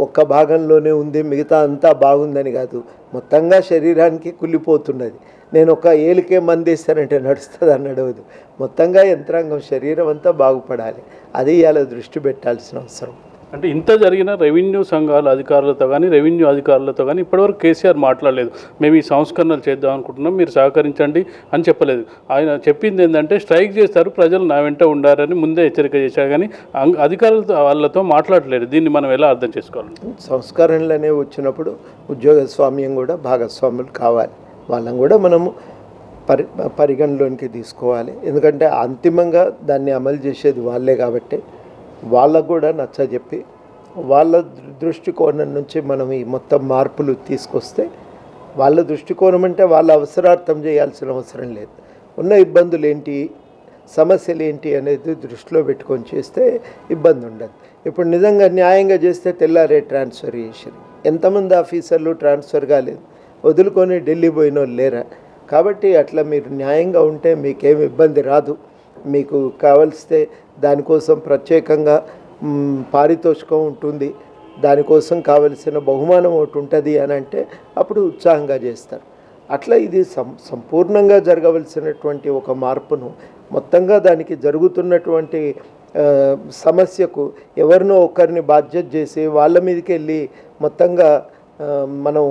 ఒక్క భాగంలోనే ఉంది, మిగతా అంతా బాగుందని కాదు, మొత్తంగా శరీరానికి కుళ్ళిపోతున్నది. నేను ఒక ఏలికే మందేస్తానంటే నడుస్తుంది అన్నడవదు. మొత్తంగా యంత్రాంగం శరీరం అంతా బాగుపడాలి. అది ఇలా దృష్టి పెట్టాల్సిన అవసరం. అంటే ఇంత జరిగిన రెవెన్యూ సంఘాల అధికారులతో కానీ రెవెన్యూ అధికారులతో కానీ ఇప్పటివరకు కేసీఆర్ మాట్లాడలేదు. మేము ఈ సంస్కరణలు చేద్దాం అనుకుంటున్నాం, మీరు సహకరించండి అని చెప్పలేదు. ఆయన చెప్పింది ఏంటంటే స్ట్రైక్ చేస్తారు, ప్రజలు నా వెంట ఉండారని ముందే హెచ్చరిక చేశారు. కానీ అధికారులతో వాళ్ళతో మాట్లాడలేదు. దీన్ని మనం ఎలా అర్థం చేసుకోవాలి? సంస్కరణలు అనేవి వచ్చినప్పుడు ఉద్యోగస్వామ్యం కూడా భాగస్వాములు కావాలి. వాళ్ళని కూడా మనము పరిగణలోనికి తీసుకోవాలి. ఎందుకంటే అంతిమంగా దాన్ని అమలు చేసేది వాళ్ళే కాబట్టి వాళ్ళకు కూడా నచ్చజెప్పి వాళ్ళ దృష్టికోణం నుంచి మనం ఈ మొత్తం మార్పులు తీసుకొస్తే, వాళ్ళ దృష్టికోణం అంటే వాళ్ళ అవసరార్థం చేయాల్సిన అవసరం లేదు. ఉన్న ఇబ్బందులు ఏంటి, సమస్యలు ఏంటి అనేది దృష్టిలో పెట్టుకొని చేస్తే ఇబ్బంది ఉండదు. ఇప్పుడు నిజంగా న్యాయంగా చేస్తే తెల్లారే ట్రాన్స్ఫర్ చేసారు. ఎంతమంది ఆఫీసర్లు ట్రాన్స్ఫర్ కాలేదు, వదులుకొని ఢిల్లీ పోయిన వాళ్ళు లేరా? కాబట్టి అట్లా మీరు న్యాయంగా ఉంటే మీకేమి ఇబ్బంది రాదు. మీకు కావలిస్తే దానికోసం ప్రత్యేకంగా పారితోషికం ఉంటుంది, దానికోసం కావలసిన బహుమానం ఒకటి ఉంటుంది అని అంటే అప్పుడు ఉత్సాహంగా చేస్తారు. అట్లా ఇది సంపూర్ణంగా జరగవలసినటువంటి ఒక మార్పును మొత్తంగా దానికి జరుగుతున్నటువంటి సమస్యకు ఎవరినో ఒకరిని బాధ్యత చేసి వాళ్ళ మీదకి వెళ్ళి మొత్తంగా మనం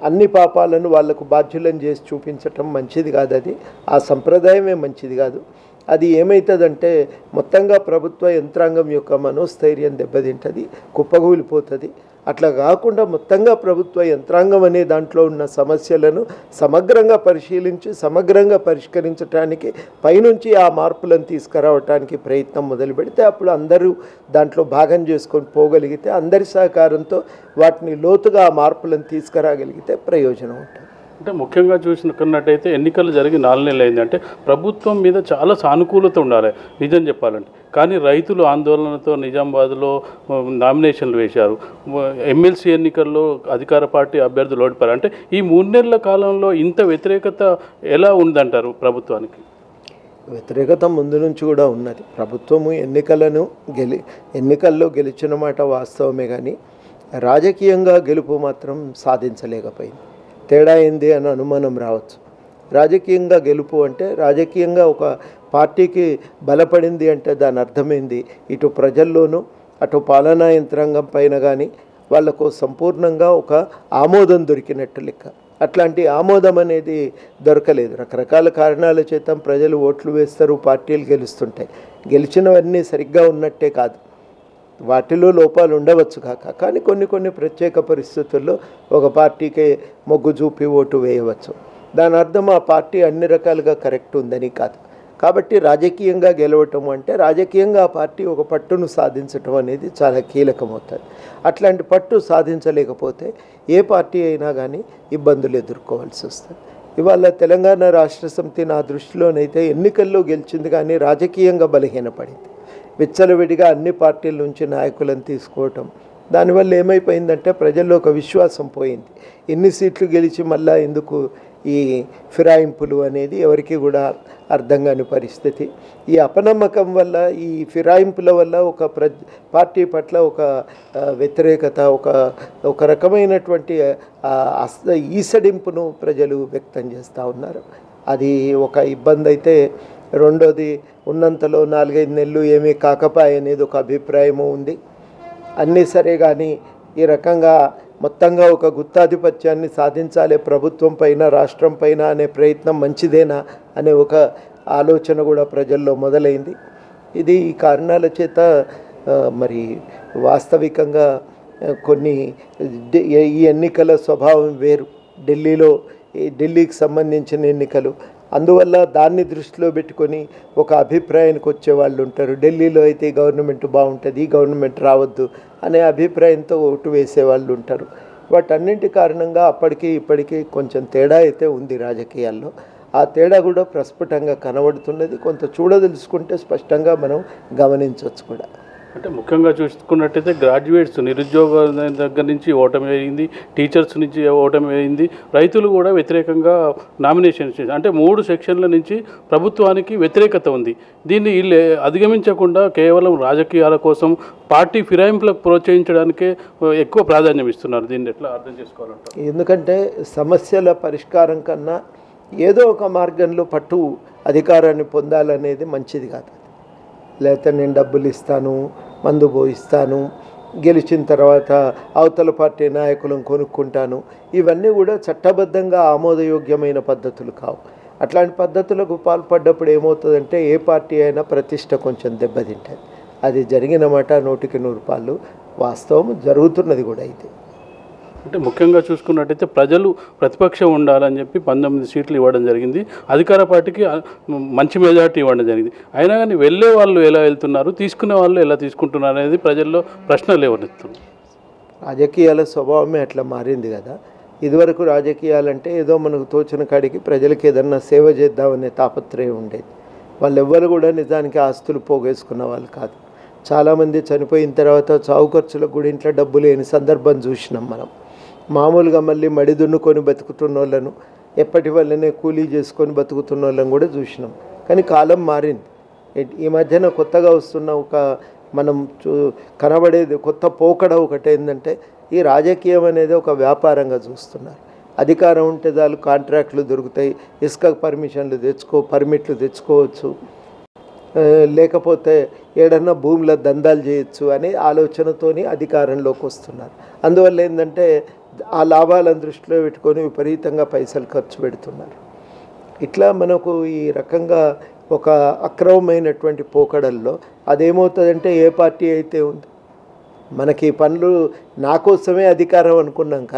అన్ని పాపాలను వాళ్లకు బాధ్యులను చేసి చూపించటం మంచిది కాదు. అది ఆ సంప్రదాయమే మంచిది కాదు. అది ఏమవుతుందంటే మొత్తంగా ప్రభుత్వ యంత్రాంగం యొక్క మనోస్థైర్యం దెబ్బతింటుంది, కుప్పగూలిపోతుంది. అట్లా కాకుండా మొత్తంగా ప్రభుత్వ యంత్రాంగం అనే దాంట్లో ఉన్న సమస్యలను సమగ్రంగా పరిశీలించి సమగ్రంగా పరిష్కరించడానికి పైనుంచి ఆ మార్పులను తీసుకురావడానికి ప్రయత్నం మొదలు పెడితే అప్పుడు అందరూ దాంట్లో భాగం చేసుకొని పోగలిగితే, అందరి సహకారంతో వాటిని లోతుగా ఆ మార్పులను తీసుకురాగలిగితే ప్రయోజనం ఉంటుంది. అంటే ముఖ్యంగా చూసుకున్నట్టయితే ఎన్నికలు జరిగి 4 నెలలు అయిందంటే ప్రభుత్వం మీద చాలా సానుకూలత ఉండాలి నిజం చెప్పాలంటే. కానీ రైతులు ఆందోళనతో నిజామాబాద్లో నామినేషన్లు వేశారు. ఎమ్మెల్సీ ఎన్నికల్లో అధికార పార్టీ అభ్యర్థులు ఓడిపారు. అంటే ఈ 3 నెలల కాలంలో ఇంత వ్యతిరేకత ఎలా ఉందంటారు ప్రభుత్వానికి? వ్యతిరేకత ముందు నుంచి కూడా ఉన్నది. ప్రభుత్వము ఎన్నికల్లో గెలిచిన మాట వాస్తవమే, కానీ రాజకీయంగా గెలుపు మాత్రం సాధించలేకపోయింది. తేడా ఏంది అని అనుమానం రావచ్చు. రాజకీయంగా గెలుపు అంటే రాజకీయంగా ఒక పార్టీకి బలపడింది అంటే దాని అర్థమైంది ఇటు ప్రజల్లోనూ అటు పాలనా యంత్రాంగం పైన కానీ వాళ్లకు సంపూర్ణంగా ఒక ఆమోదం దొరికినట్టు లెక్క. అట్లాంటి ఆమోదం అనేది దొరకలేదు. రకరకాల కారణాల చేత ప్రజలు ఓట్లు వేస్తారు, పార్టీలు గెలుస్తుంటాయి. గెలిచినవన్నీ సరిగ్గా ఉన్నట్టే కాదు, వాటిలో లోపాలు ఉండవచ్చు కాక, కానీ కొన్ని ప్రత్యేక పరిస్థితుల్లో ఒక పార్టీకే మొగ్గు చూపి ఓటు వేయవచ్చు. దాని అర్థం ఆ పార్టీ అన్ని రకాలుగా కరెక్ట్ ఉందని కాదు. కాబట్టి రాజకీయంగా గెలవటం అంటే రాజకీయంగా ఆ పార్టీ ఒక పట్టును సాధించటం అనేది చాలా కీలకమవుతుంది. అట్లాంటి పట్టు సాధించలేకపోతే ఏ పార్టీ అయినా కానీ ఇబ్బందులు ఎదుర్కోవాల్సి వస్తుంది. ఇవాళ తెలంగాణ రాష్ట్ర సమితి నా దృష్టిలోనైతే ఎన్నికల్లో గెలిచింది, కానీ రాజకీయంగా బలహీనపడింది. విచ్చలవిడిగా అన్ని పార్టీల నుంచి నాయకులను తీసుకోవటం, దానివల్ల ఏమైపోయిందంటే ప్రజల్లో ఒక విశ్వాసం పోయింది. ఎన్ని సీట్లు గెలిచి మళ్ళా ఎందుకు ఈ ఫిరాయింపులు అనేది ఎవరికి కూడా అర్థం కాని పరిస్థితి. ఈ అపనమ్మకం వల్ల, ఈ ఫిరాయింపుల వల్ల ఒక పార్టీ పట్ల ఒక వ్యతిరేకత, ఒక రకమైనటువంటి ఈసడింపును ప్రజలు వ్యక్తం చేస్తూ ఉన్నారు. అది ఒక ఇబ్బంది అయితే, రెండోది ఉన్నంతలో 4-5 నెలలు ఏమీ కాకపాయ అనేది ఒక అభిప్రాయము ఉంది. అన్నీ సరే, కానీ ఈ రకంగా మొత్తంగా ఒక గుత్తాధిపత్యాన్ని సాధించాలి ప్రభుత్వం పైన, రాష్ట్రం పైన అనే ప్రయత్నం మంచిదేనా అనే ఒక ఆలోచన కూడా ప్రజల్లో మొదలైంది. ఇది ఈ కారణాల చేత మరి వాస్తవికంగా కొన్ని ఈ ఎన్నికల స్వభావం వేరు. ఢిల్లీకి సంబంధించిన ఎన్నికలు, అందువల్ల దాన్ని దృష్టిలో పెట్టుకొని ఒక అభిప్రాయానికి వచ్చే వాళ్ళు ఉంటారు. ఢిల్లీలో అయితే ఈ గవర్నమెంట్ బాగుంటుంది, ఈ గవర్నమెంట్ రావద్దు అనే అభిప్రాయంతో ఓటు వేసే వాళ్ళు ఉంటారు. వాటన్నింటి కారణంగా అప్పటికి ఇప్పటికీ కొంచెం తేడా అయితే ఉంది రాజకీయాల్లో. ఆ తేడా కూడా ప్రస్ఫుటంగా కనబడుతున్నది. కొంత చూడదలుచుకుంటే స్పష్టంగా మనం గమనించవచ్చు కూడా. అంటే ముఖ్యంగా చూసుకున్నట్టయితే గ్రాడ్యుయేట్స్ నిరుద్యోగ దగ్గర నుంచి ఓటమి అయింది, టీచర్స్ నుంచి ఓటమి అయింది, రైతులు కూడా వ్యతిరేకంగా నామినేషన్ చేసి అంటే 3 సెక్షన్ల నుంచి ప్రభుత్వానికి వ్యతిరేకత ఉంది. దీన్ని వీళ్ళు అధిగమించకుండా కేవలం రాజకీయాల కోసం పార్టీ ఫిరాయింపులకు ప్రోత్సహించడానికే ఎక్కువ ప్రాధాన్యం ఇస్తున్నారు. దీన్ని ఎట్లా అర్థం చేసుకోవాలంటారు? ఎందుకంటే సమస్యల పరిష్కారం కన్నా ఏదో ఒక మార్గంలో పట్టు అధికారాన్ని పొందాలనేది మంచిది కాదు. లేకపోతే నేను డబ్బులు ఇస్తాను, మందు పోయిస్తాను, గెలిచిన తర్వాత అవతల పార్టీ నాయకులను కొనుక్కుంటాను, ఇవన్నీ కూడా చట్టబద్ధంగా ఆమోదయోగ్యమైన పద్ధతులు కావు. అట్లాంటి పద్ధతులకు పాల్పడ్డప్పుడు ఏమవుతుందంటే ఏ పార్టీ అయినా ప్రతిష్ట కొంచెం దెబ్బతింటుంది. అది జరిగిన మాట 100% వాస్తవం, జరుగుతున్నది కూడా. అయితే అంటే ముఖ్యంగా చూసుకున్నట్టయితే ప్రజలు ప్రతిపక్షం ఉండాలని చెప్పి 19 సీట్లు ఇవ్వడం జరిగింది. అధికార పార్టీకి మంచి మెజార్టీ ఇవ్వడం జరిగింది. అయినా కానీ వెళ్ళే వాళ్ళు ఎలా వెళ్తున్నారు, తీసుకునే వాళ్ళు ఎలా తీసుకుంటున్నారు అనేది ప్రజల్లో ప్రశ్నలు ఎవరిస్తున్నారు. రాజకీయాల స్వభావమే అట్లా మారింది కదా. ఇదివరకు రాజకీయాలంటే ఏదో మనకు తోచిన కాడికి ప్రజలకు ఏదన్నా సేవ చేద్దామనే తాపత్రయం ఉండేది. వాళ్ళెవ్వరు కూడా నిజానికి ఆస్తులు పోగేసుకున్న వాళ్ళు కాదు. చాలామంది చనిపోయిన తర్వాత చావు ఖర్చులకు కూడా ఇంట్లో డబ్బు లేని సందర్భం చూసినాం మనం. మామూలుగా మళ్ళీ మడి దున్నుకొని బతుకుతున్న వాళ్ళను, ఎప్పటి వల్లనే కూలీ చేసుకొని బతుకుతున్న వాళ్ళని కూడా చూసినాం. కానీ కాలం మారింది. ఈ మధ్యన కొత్తగా వస్తున్న ఒక మనం కనబడేది కొత్త పోకడ ఒకటి ఏంటంటే ఈ రాజకీయం అనేది ఒక వ్యాపారంగా చూస్తున్నారు. అధికారం ఉంటే చాలు కాంట్రాక్టులు దొరుకుతాయి, ఇసుక పర్మిట్లు తెచ్చుకోవచ్చు, లేకపోతే ఏడన్నా భూముల దందాలు చేయొచ్చు అనే ఆలోచనతోని అధికారంలోకి వస్తున్నారు. అందువల్ల ఏంటంటే ఆ లాభాలను దృష్టిలో పెట్టుకొని విపరీతంగా పైసలు ఖర్చు పెడుతున్నారు. ఇట్లా మనకు ఈ రకంగా ఒక అక్రమమైనటువంటి పోకడల్లో అదేమవుతుందంటే ఏ పార్టీ అయితే ఉంది మనకి పనులు నా కోసమే అధికారం అనుకున్నాక,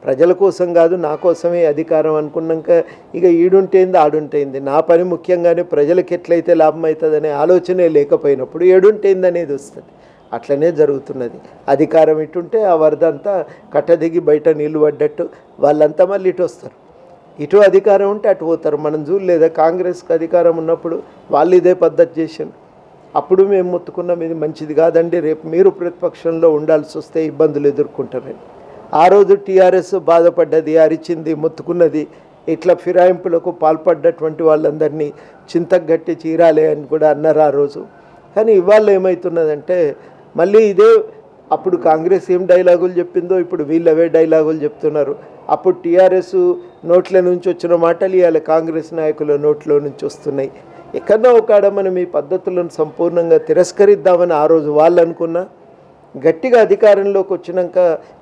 ప్రజల కోసం కాదు నా కోసమే అధికారం అనుకున్నాక ఇక ఈడుంటేంది ఆడుంటేంది, నా పని ముఖ్యంగానే ప్రజలకు ఎట్లయితే లాభం అవుతుందనే ఆలోచనే లేకపోయినప్పుడు ఏడుంటేంది అనేది వస్తుంది. అట్లనే జరుగుతున్నది. అధికారం ఇటుంటే ఆ వరద అంతా కట్టదిగి బయట నీళ్లు పడ్డట్టు వాళ్ళంతా మళ్ళీ ఇటు వస్తారు. ఇటు అధికారం ఉంటే అటు పోతారు. మనం చూడలేదా కాంగ్రెస్కి అధికారం ఉన్నప్పుడు వాళ్ళు ఇదే పద్ధతి చేశారు. అప్పుడు మేము మొత్తుకున్నాం ఇది మంచిది కాదండి, రేపు మీరు ప్రతిపక్షంలో ఉండాల్సి వస్తే ఇబ్బందులు ఎదుర్కొంటారని. ఆ రోజు టీఆర్ఎస్ బాధపడ్డది, అరిచింది, మొత్తుకున్నది. ఇట్లా ఫిరాయింపులకు పాల్పడ్డటువంటి వాళ్ళందరినీ చింతగట్టి చీరాలే అని కూడా అన్నారు ఆ రోజు. కానీ ఇవాళ ఏమవుతున్నదంటే మళ్ళీ ఇదే, అప్పుడు కాంగ్రెస్ ఏం డైలాగులు చెప్పిందో ఇప్పుడు వీళ్ళు అవే డైలాగులు చెప్తున్నారు. అప్పుడు టీఆర్ఎస్ నోట్ల నుంచి వచ్చిన మాటలు ఇవాళ కాంగ్రెస్ నాయకుల నోట్లో నుంచి వస్తున్నాయి. ఎక్కడో ఒకడ మనం ఈ పద్ధతులను సంపూర్ణంగా తిరస్కరిద్దామని ఆ రోజు వాళ్ళు అనుకున్నా, గట్టిగా అధికారంలోకి వచ్చినాక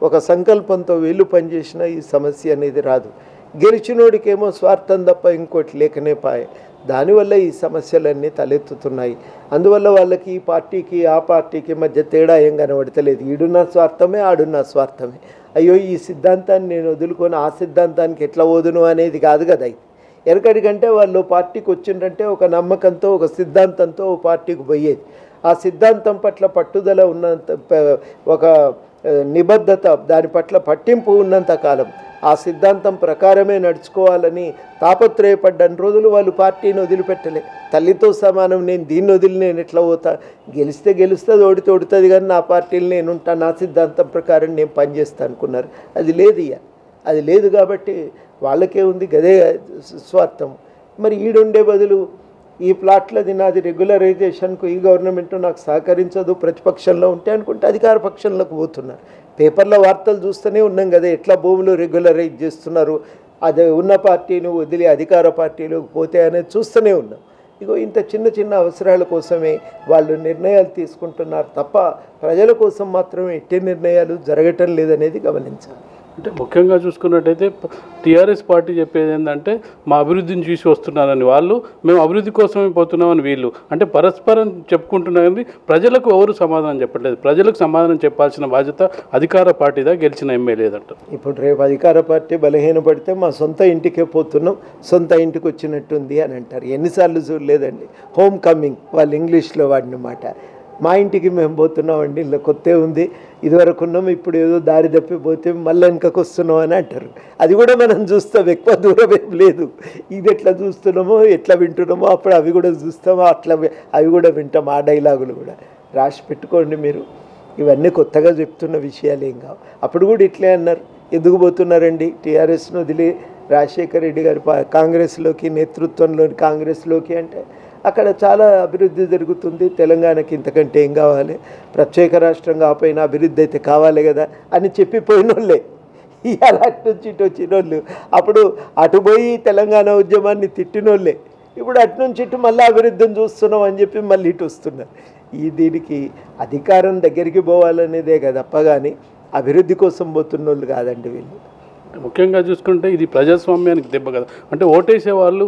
ఒక సంకల్పంతో వీళ్ళు పనిచేసిన ఈ సమస్య అనేది రాదు. గెలిచినోడికేమో స్వార్థం తప్ప ఇంకోటి లేకనే పాయే. దానివల్ల ఈ సమస్యలన్నీ తలెత్తుతున్నాయి. అందువల్ల వాళ్ళకి ఈ పార్టీకి ఆ పార్టీకి మధ్య తేడా ఏం కనబడతలేదు. ఈడున్న స్వార్థమే, ఆడున్న స్వార్థమే. అయ్యో ఈ సిద్ధాంతాన్ని నేను వదులుకొని ఆ సిద్ధాంతానికి ఎట్లా వదును అనేది కాదు కదా. ఎనకడికంటే వాళ్ళు పార్టీకి వచ్చిందంటే ఒక నమ్మకంతో, ఒక సిద్ధాంతంతో ఓ పార్టీకి పోయేది. ఆ సిద్ధాంతం పట్ల పట్టుదల ఉన్నంత, ఒక నిబద్ధత, దాని పట్ల పట్టింపు ఉన్నంత కాలం ఆ సిద్ధాంతం ప్రకారమే నడుచుకోవాలని తాపత్రయపడ్డన్ని రోజులు వాళ్ళు పార్టీని వదిలిపెట్టలే. తల్లితో సమానం, నేను దీన్ని వదిలి నేను ఎట్లా పోతా, గెలిస్తే గెలుస్తుంది, ఓడితే ఓడుతుంది, కానీ నా పార్టీలు నేను ఉంటా, నా సిద్ధాంతం ప్రకారం నేను పనిచేస్తా అనుకున్నారు. అది లేదు ఇక, అది లేదు. కాబట్టి వాళ్ళకే ఉంది గదే స్వార్థం. మరి ఈడుండే బదులు ఈ ప్లాట్లది నాది రెగ్యులరైజేషన్కు ఈ గవర్నమెంట్ నాకు సహకరించదు, ప్రతిపక్షంలో ఉంటే అనుకుంటే అధికార పక్షంలోకి పోతున్నారు. పేపర్లో వార్తలు చూస్తూనే ఉన్నాం కదా ఎట్లా భూములు రెగ్యులరైజ్ చేస్తున్నారు, అది ఉన్న పార్టీని వదిలి అధికార పార్టీలోకి పోతే అనేది చూస్తూనే ఉన్నాం. ఇగో ఇంత చిన్న చిన్న అవసరాల కోసమే వాళ్ళు నిర్ణయాలు తీసుకుంటున్నారు తప్ప ప్రజల కోసం మాత్రమే ఎట్టి నిర్ణయాలు జరగటం లేదనేది గమనించాలి. అంటే ముఖ్యంగా చూసుకున్నట్టయితే టీఆర్ఎస్ పార్టీ చెప్పేది ఏంటంటే మా అభివృద్ధిని చూసి వస్తున్నారని వాళ్ళు, మేము అభివృద్ధి కోసమే పోతున్నామని వీళ్ళు. అంటే పరస్పరం చెప్పుకుంటున్నారు కానీ ప్రజలకు ఎవరు సమాధానం చెప్పట్లేదు. ప్రజలకు సమాధానం చెప్పాల్సిన బాధ్యత అధికార పార్టీదా, గెలిచిన ఎమ్మెల్యేదంట. ఇప్పుడు రేపు అధికార పార్టీ బలహీనపడితే మా సొంత ఇంటికే పోతున్నాం, సొంత ఇంటికి వచ్చినట్టుంది అని అంటారు. ఎన్నిసార్లు చూడలేదండి హోమ్ కమింగ్, వాళ్ళు ఇంగ్లీష్లో వాడిన మాట. మా ఇంటికి మేము పోతున్నామండి, ఇలా కొత్త ఉంది, ఇదివరకు ఉన్నాం, ఇప్పుడు ఏదో దారి తప్పిపోతే మళ్ళీ వెనకకు వస్తున్నాం అని అంటారు. అది కూడా మనం చూస్తాం, ఎక్కువ దూరం ఏం లేదు. ఇది ఎట్లా చూస్తున్నామో ఎట్లా వింటున్నామో అప్పుడు అవి కూడా చూస్తామో అట్లా అవి కూడా వింటాం. ఆ డైలాగులు కూడా రాసి పెట్టుకోండి మీరు. ఇవన్నీ కొత్తగా చెప్తున్న విషయాలు ఏం కావు. అప్పుడు కూడా ఇట్లే అన్నారు. ఎందుకు పోతున్నారండి టీఆర్ఎస్ను వదిలి రాజశేఖర రెడ్డి గారి కాంగ్రెస్లోకి, నేతృత్వంలోని కాంగ్రెస్లోకి అంటే అక్కడ చాలా అభివృద్ధి జరుగుతుంది, తెలంగాణకి ఇంతకంటే ఏం కావాలి, ప్రత్యేక రాష్ట్రంగా ఆపైన అభివృద్ధి అయితే కావాలి కదా అని చెప్పిపోయిన వాళ్ళే ఇవాళ అటు నుంచి ఇటు వచ్చిన వాళ్ళు. అప్పుడు అటు పోయి తెలంగాణ ఉద్యమాన్ని తిట్టిన వాళ్ళే ఇప్పుడు అటు నుంచి ఇటు మళ్ళీ అభివృద్ధిని చూస్తున్నాం అని చెప్పి మళ్ళీ ఇటు వస్తున్నారు. దీనికి అధికారం దగ్గరికి పోవాలనేదే కదా తప్ప కానీ అభివృద్ధి కోసం పోతున్న వాళ్ళు కాదండి వీళ్ళు. ముఖ్యంగా చూసుకుంటే ఇది ప్రజాస్వామ్యానికి దెబ్బ కదా. అంటే ఓటేసే వాళ్ళు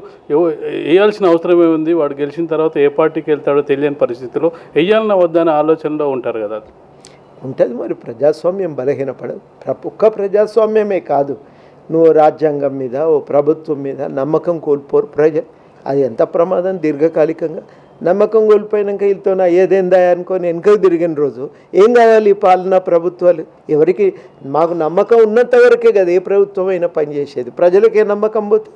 వేయాల్సిన అవసరం ఏముంది, వాడు గెలిచిన తర్వాత ఏ పార్టీకి వెళ్తాడో తెలియని పరిస్థితిలో వేయాలన్న వద్దనే ఆలోచనలో ఉంటారు కదా. ఉంటుంది మరి. ప్రజాస్వామ్యం బలహీనపడదు. ఒక్క ప్రజాస్వామ్యమే కాదు, నువ్వు రాజ్యాంగం మీద, ఓ ప్రభుత్వం మీద నమ్మకం కోల్పోరు ప్రజలు. అది ఎంత ప్రమాదం దీర్ఘకాలికంగా. నమ్మకం కోల్పోయినాక వీళ్ళతో ఏదేందా అనుకొని వెనుకకు తిరిగిన రోజు ఏం కావాలి ఈ పాలనా ప్రభుత్వాలు? ఎవరికి మాకు నమ్మకం ఉన్నంత వరకే కదా ఏ ప్రభుత్వం అయినా పనిచేసేది. ప్రజలకే నమ్మకం పోతే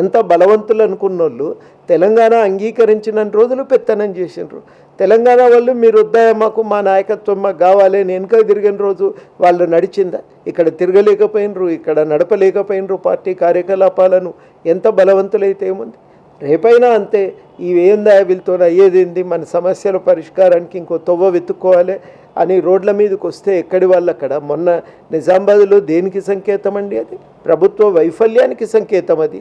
ఎంత బలవంతులు అనుకున్న వాళ్ళు తెలంగాణ అంగీకరించిన రోజులు పెత్తనం చేసినారు. తెలంగాణ వాళ్ళు మీరు వద్దా మాకు, మా నాయకత్వం మాకు కావాలి అని వెనుకకు తిరిగిన రోజు వాళ్ళు నడిచిందా? ఇక్కడ తిరగలేకపోయినరు, ఇక్కడ నడపలేకపోయినరు పార్టీ కార్యకలాపాలను. ఎంత బలవంతులైతే ఏముంది. రేపైనా అంతే. ఇవేందా వీళ్ళతో అయ్యేదేంది, మన సమస్యల పరిష్కారానికి ఇంకో తొవ్వ వెతుక్కోవాలి అని రోడ్ల మీదకి వస్తే ఎక్కడి వాళ్ళు అక్కడ. మొన్న నిజామాబాద్లో దేనికి సంకేతం అండి? అది ప్రభుత్వ వైఫల్యానికి సంకేతం, అది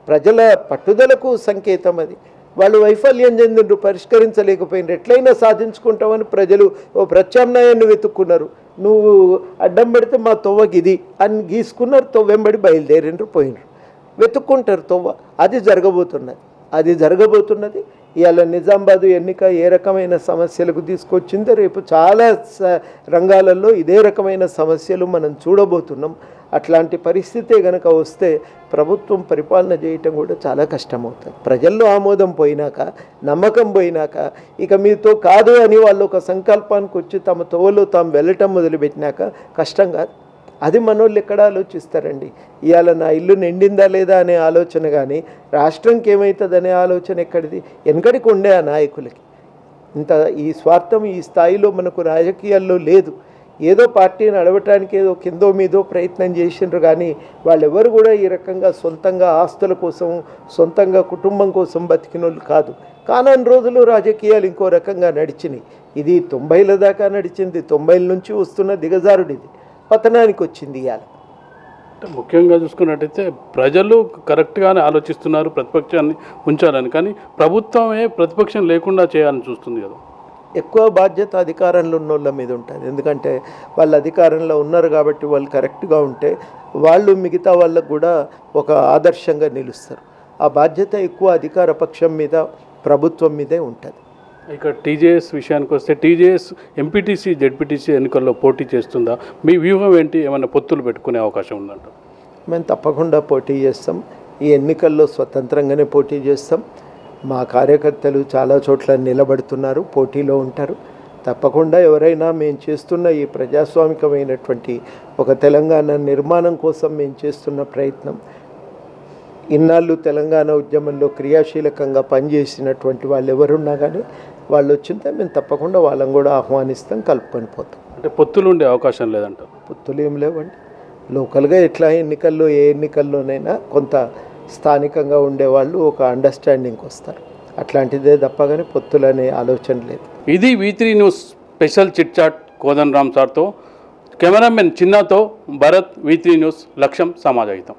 ప్రజల పట్టుదలకు సంకేతం. అది వాళ్ళు వైఫల్యం చెందిండ్రు, పరిష్కరించలేకపోయినారు. ఎట్లయినా సాధించుకుంటామని ప్రజలు ఓ ప్రత్యామ్నాయాన్ని వెతుక్కున్నారు. నువ్వు అడ్డం పెడితే మా తొవ్వకి ఇది అని గీసుకున్నారు, తొవ్వెంబడి బయలుదేరిండ్రు, పోయినరు. వెతుక్కుంటారు తొవ్వ. అది జరగబోతున్నది. ఇవాళ నిజామాబాద్ ఎన్నిక ఏ రకమైన సమస్యలకు తీసుకొచ్చిందో రేపు చాలా రంగాలలో ఇదే రకమైన సమస్యలు మనం చూడబోతున్నాం. అట్లాంటి పరిస్థితే కనుక వస్తే ప్రభుత్వం పరిపాలన చేయటం కూడా చాలా కష్టమవుతుంది. ప్రజల్లో ఆమోదం పోయినాక, నమ్మకం పోయినాక, ఇక మీతో కాదు అని వాళ్ళు ఒక సంకల్పానికి వచ్చి తమ తోవలో తాము వెళ్ళటం మొదలుపెట్టినాక కష్టం కాదు. అది మనోళ్ళు ఎక్కడ ఆలోచిస్తారండి? ఇవాళ నా ఇల్లు నిండిందా లేదా అనే ఆలోచన కానీ రాష్ట్రంకి ఏమవుతుంది అనే ఆలోచన ఎక్కడిది? వెనకడికి ఉండే ఆ నాయకులకి ఇంత ఈ స్వార్థం ఈ స్థాయిలో మనకు రాజకీయాల్లో లేదు. ఏదో పార్టీని నడవటానికి ఏదో కిందో మీదో ప్రయత్నం చేసిండ్రు కానీ వాళ్ళెవరు కూడా ఈ రకంగా సొంతంగా ఆస్తుల కోసం, సొంతంగా కుటుంబం కోసం బతికిన వాళ్ళు కాదు. కానని రోజులు రాజకీయాలు ఇంకో రకంగా నడిచినాయి. ఇది 90ల దాకా నడిచింది. 90ల నుంచి వస్తున్న దిగజారుడు ఇది పతనానికి వచ్చింది. ఇవాళ ముఖ్యంగా చూసుకున్నట్టయితే ప్రజలు కరెక్ట్గానే ఆలోచిస్తున్నారు ప్రతిపక్షాన్ని ఉంచాలని, కానీ ప్రభుత్వమే ప్రతిపక్షం లేకుండా చేయాలని చూస్తుంది కదా. ఎక్కువ బాధ్యత అధికారంలో ఉన్న వాళ్ళ మీద ఉంటుంది. ఎందుకంటే వాళ్ళు అధికారంలో ఉన్నారు కాబట్టి వాళ్ళు కరెక్ట్గా ఉంటే వాళ్ళు మిగతా వాళ్ళకు కూడా ఒక ఆదర్శంగా నిలుస్తారు. ఆ బాధ్యత ఎక్కువ అధికార పక్షం మీద, ప్రభుత్వం మీదే ఉంటుంది. ఇక టీజేఎస్ విషయానికి వస్తే టీజేఎస్ ఎంపీటీసీ, జెడ్పీటీసీ ఎన్నికల్లో పోటీ చేస్తుందా? మీ వ్యూహం ఏంటి? ఏమైనా పొత్తులు పెట్టుకునే అవకాశం ఉందంట? మేము తప్పకుండా పోటీ చేస్తాం. ఈ ఎన్నికల్లో స్వతంత్రంగానే పోటీ చేస్తాం. మా కార్యకర్తలు చాలా చోట్ల నిలబడుతున్నారు, పోటీలో ఉంటారు. తప్పకుండా ఎవరైనా మేము చేస్తున్న ఈ ప్రజాస్వామికమైనటువంటి ఒక తెలంగాణ నిర్మాణం కోసం మేము చేస్తున్న ప్రయత్నం, ఇన్నాళ్ళు తెలంగాణ ఉద్యమంలో క్రియాశీలకంగా పనిచేసినటువంటి వాళ్ళు ఎవరున్నా కానీ వాళ్ళు వచ్చింటే మేము తప్పకుండా వాళ్ళని కూడా ఆహ్వానిస్తాం, కలుపుకొని పోతాం. అంటే పొత్తులు ఉండే అవకాశం లేదంట? పొత్తులు ఏం లేవండి. లోకల్గా ఎట్లా ఎన్నికల్లో ఏ ఎన్నికల్లోనైనా కొంత స్థానికంగా ఉండేవాళ్ళు ఒక అండర్స్టాండింగ్కి వస్తారు. అట్లాంటిదే తప్ప కానీ పొత్తులు అనే ఆలోచన లేదు. ఇది V3 news special chit chat Kodandaram సార్తో. కెమెరామెన్ చిన్నాతో భరత్, V3 న్యూస్, లక్ష్యం సమాజహితం.